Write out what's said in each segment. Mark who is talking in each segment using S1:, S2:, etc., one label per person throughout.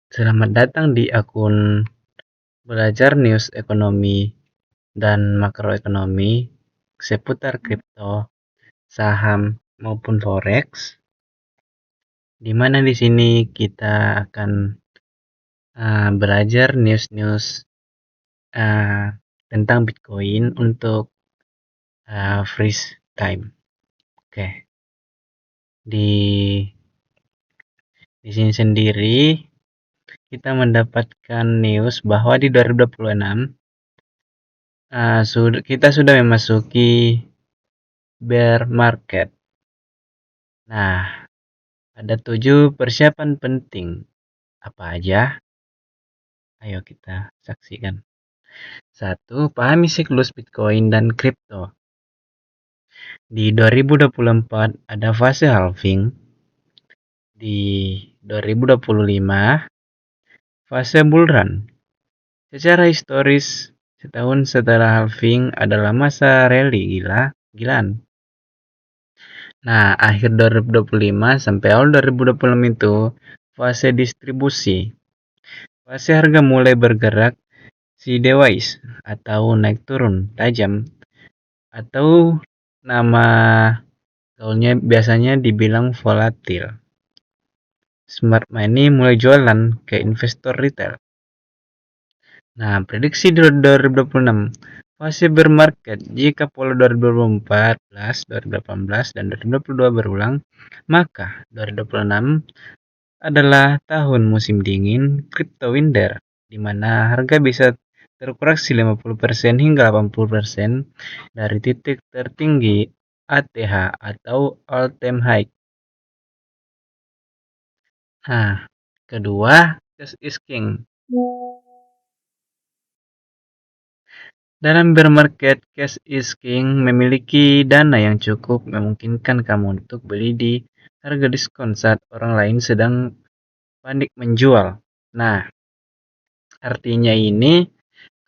S1: Selamat datang di akun belajar news ekonomi dan makroekonomi seputar kripto, saham, maupun forex, di mana di sini kita akan belajar news-news tentang Bitcoin untuk freeze time. Oke, di sini sendiri kita mendapatkan news bahwa di 2026 kita sudah memasuki bear market. Nah, ada 7 persiapan penting. Apa aja? Ayo kita saksikan. 1. Pahami siklus Bitcoin dan kripto. Di 2024 ada fase halving. Di 2025 fase bull run. Secara historis, setahun setelah halving adalah masa rally gilaan. Nah, akhir 2025 sampai awal 2026 itu fase distribusi. Fase harga mulai bergerak sideways atau naik turun tajam, atau nama gaulnya biasanya dibilang volatil. Smart money mulai jualan ke investor retail. Nah, prediksi 2026 fase bear market. Jika pola 2014, 2018, dan 2022 berulang, maka 2026 adalah tahun musim dingin crypto winter, di mana harga bisa terkoreksi 50% hingga 80% dari titik tertinggi ATH atau all time high. Nah, kedua, cash is king. Dalam bear market, cash is king memiliki dana yang cukup memungkinkan kamu untuk beli di harga diskon saat orang lain sedang panik menjual. Nah, artinya ini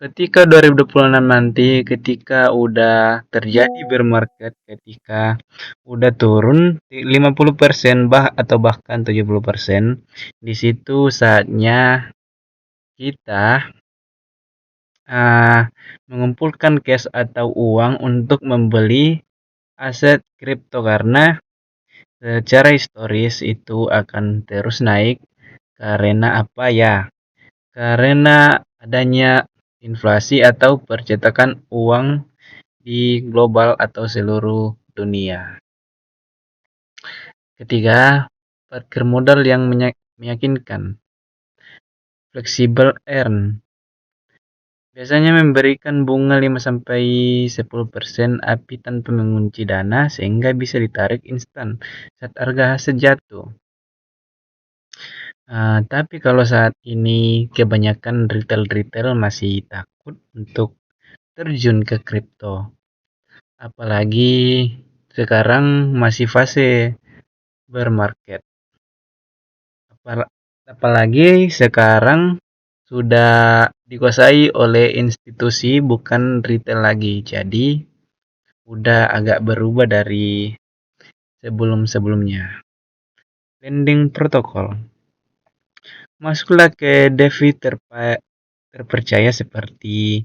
S1: ketika 2026 nanti, ketika udah terjadi bear market, ketika udah turun 50% atau bahkan 70%, di situ saatnya kita mengumpulkan cash atau uang untuk membeli aset kripto, karena secara historis itu akan terus naik. Karena apa ya? Karena adanya inflasi atau percetakan uang di global atau seluruh dunia. Ketiga, parkir modal yang meyakinkan. Flexible earn biasanya memberikan bunga 5-10% API tanpa mengunci dana, sehingga bisa ditarik instan saat harga aset jatuh. Tapi kalau saat ini kebanyakan retail masih takut untuk terjun ke kripto. Apalagi sekarang masih fase bear market. Apalagi sekarang sudah dikuasai oleh institusi, bukan retail lagi. Jadi udah agak berubah dari sebelum-sebelumnya. Lending protokol. Masuklah ke DeFi terpercaya seperti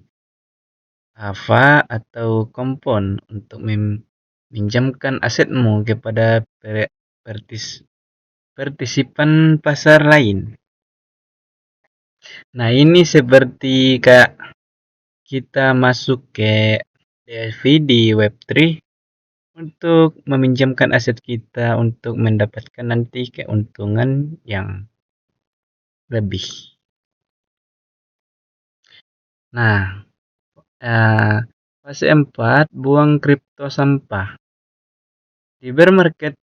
S1: Ava atau Compound untuk meminjamkan asetmu kepada partisipan pasar lain. Nah, ini seperti kayak kita masuk ke DeFi di Web3 untuk meminjamkan aset kita untuk mendapatkan nanti keuntungan yang lebih. Nah, fase 4, buang kripto sampah. Di bear market,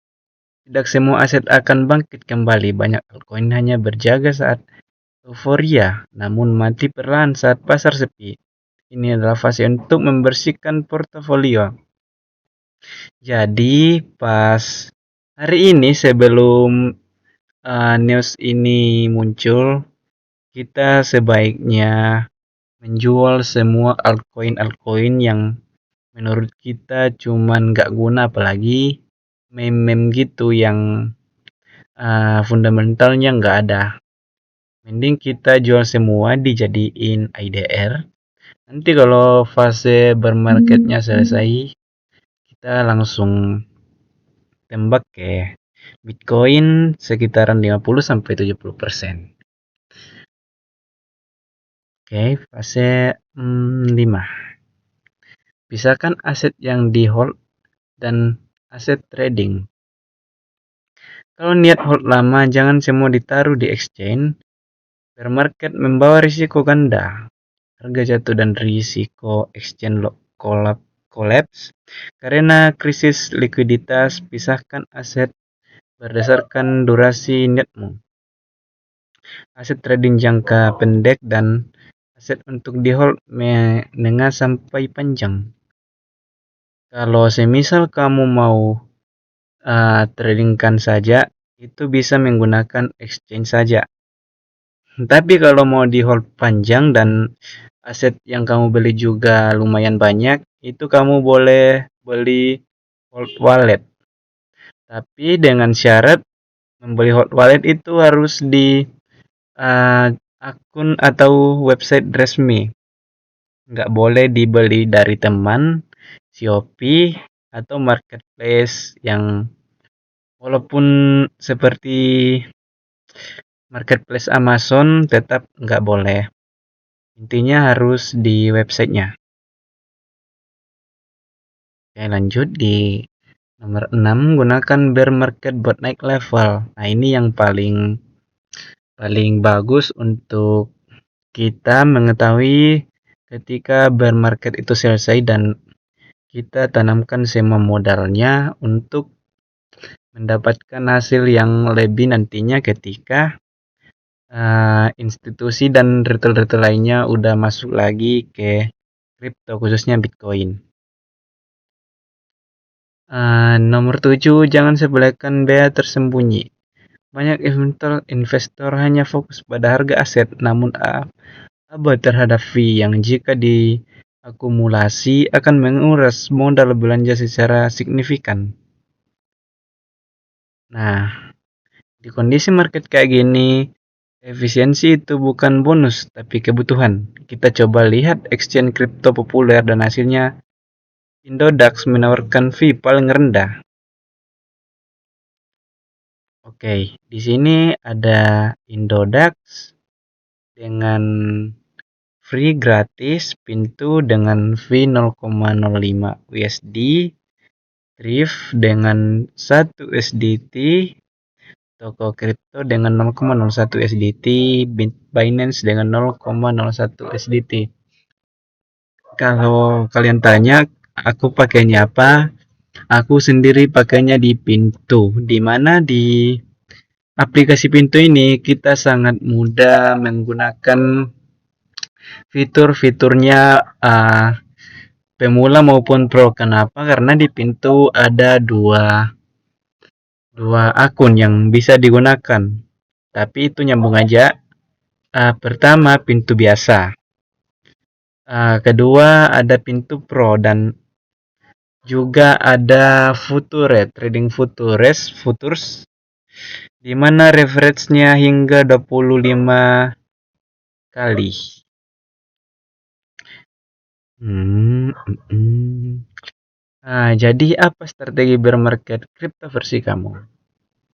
S1: tidak semua aset akan bangkit kembali. Banyak altcoin hanya berjaga saat euforia, namun mati perlahan saat pasar sepi. Ini adalah fase untuk membersihkan portofolio. Jadi, pas hari ini sebelum news ini muncul, kita sebaiknya menjual semua altcoin yang menurut kita cuman gak guna, apalagi meme gitu yang fundamentalnya gak ada. Mending kita jual semua dijadiin IDR. Nanti kalau fase bear marketnya selesai, kita langsung tembak ke Bitcoin sekitaran 50-70%. Oke, fase 5. Pisahkan aset yang di hold dan aset trading. Kalau niat hold lama, jangan semua ditaruh di exchange. Bear market membawa risiko ganda, harga jatuh dan risiko exchange collapse karena krisis likuiditas. Pisahkan aset berdasarkan durasi niatmu. Aset trading jangka pendek dan aset untuk di hold menengah sampai panjang. Kalau semisal kamu mau tradingkan saja, itu bisa menggunakan exchange saja. Tapi kalau mau di hold panjang dan aset yang kamu beli juga lumayan banyak, itu kamu boleh beli hold wallet. Tapi dengan syarat membeli hold wallet itu harus di akun atau website resmi. Nggak boleh dibeli dari teman, Shopee, atau marketplace yang walaupun seperti marketplace Amazon tetap nggak boleh. Intinya harus di websitenya. Oke, lanjut di nomor 6, gunakan bear market buat naik level. Nah, ini yang paling bagus untuk kita mengetahui ketika bear market itu selesai dan kita tanamkan semua modalnya untuk mendapatkan hasil yang lebih nantinya ketika institusi dan retail-retail lainnya udah masuk lagi ke kripto, khususnya Bitcoin. Nomor 7, jangan sebelahkan bea tersembunyi. Banyak investor hanya fokus pada harga aset, namun abai terhadap fee yang jika diakumulasi akan menguras modal belanja secara signifikan. Nah, di kondisi market kayak gini, efisiensi itu bukan bonus, tapi kebutuhan. Kita coba lihat exchange kripto populer dan hasilnya Indodax menawarkan fee paling rendah. Oke, di sini ada Indodax dengan free gratis pintu dengan fee 0,05 USD, Thrift dengan 1 USDT, toko kripto dengan 0,01 USDT, Binance dengan 0,01 USDT. Kalau kalian tanya aku pakainya apa, aku sendiri pakainya di Pintu, di mana di aplikasi Pintu ini kita sangat mudah menggunakan fitur-fiturnya pemula maupun pro. Kenapa? Karena di Pintu ada dua akun yang bisa digunakan. Tapi itu nyambung aja. Pertama pintu biasa. Kedua ada pintu pro dan juga ada Future, trading Futures, di mana leverage-nya hingga 25 kali. Jadi apa strategi bear market crypto versi kamu?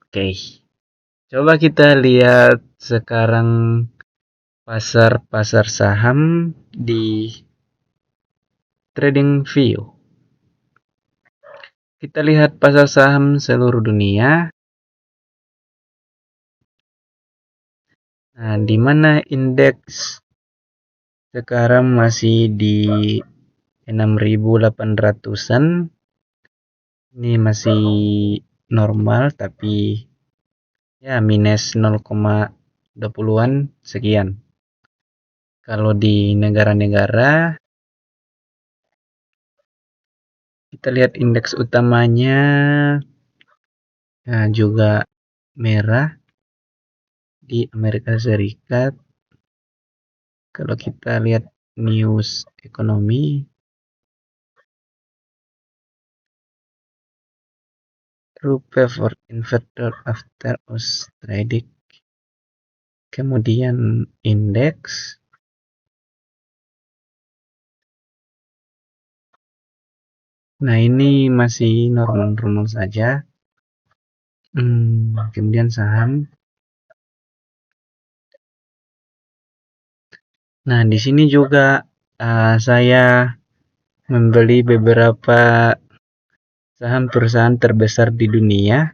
S1: Oke, coba kita lihat sekarang pasar saham di TradingView. Kita lihat pasar saham seluruh dunia. Nah, di mana indeks sekarang masih di 6.800-an. Ini masih normal tapi ya minus 0,20-an sekian. Kalau di negara-negara kita lihat indeks utamanya juga merah di Amerika Serikat. Kalau kita lihat news ekonomi, true for investor after Australia. kemudian indeks, nah ini masih normal-normal saja. Kemudian saham. Nah, di sini juga saya membeli beberapa saham perusahaan terbesar di dunia.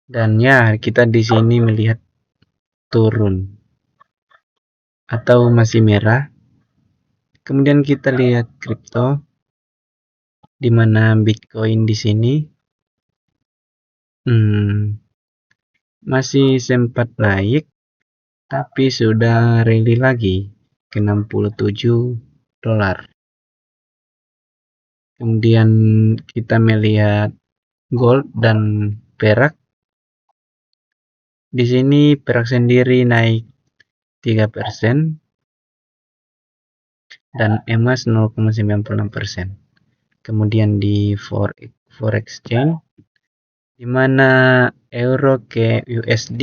S1: Dan ya, kita di sini melihat turun atau masih merah. Kemudian kita lihat kripto, di mana Bitcoin di sini masih sempat naik, tapi sudah rally lagi ke $67. Kemudian kita melihat gold dan perak. Di sini perak sendiri naik 3% dan emas 0,96%. Kemudian di forex exchange, di mana euro ke USD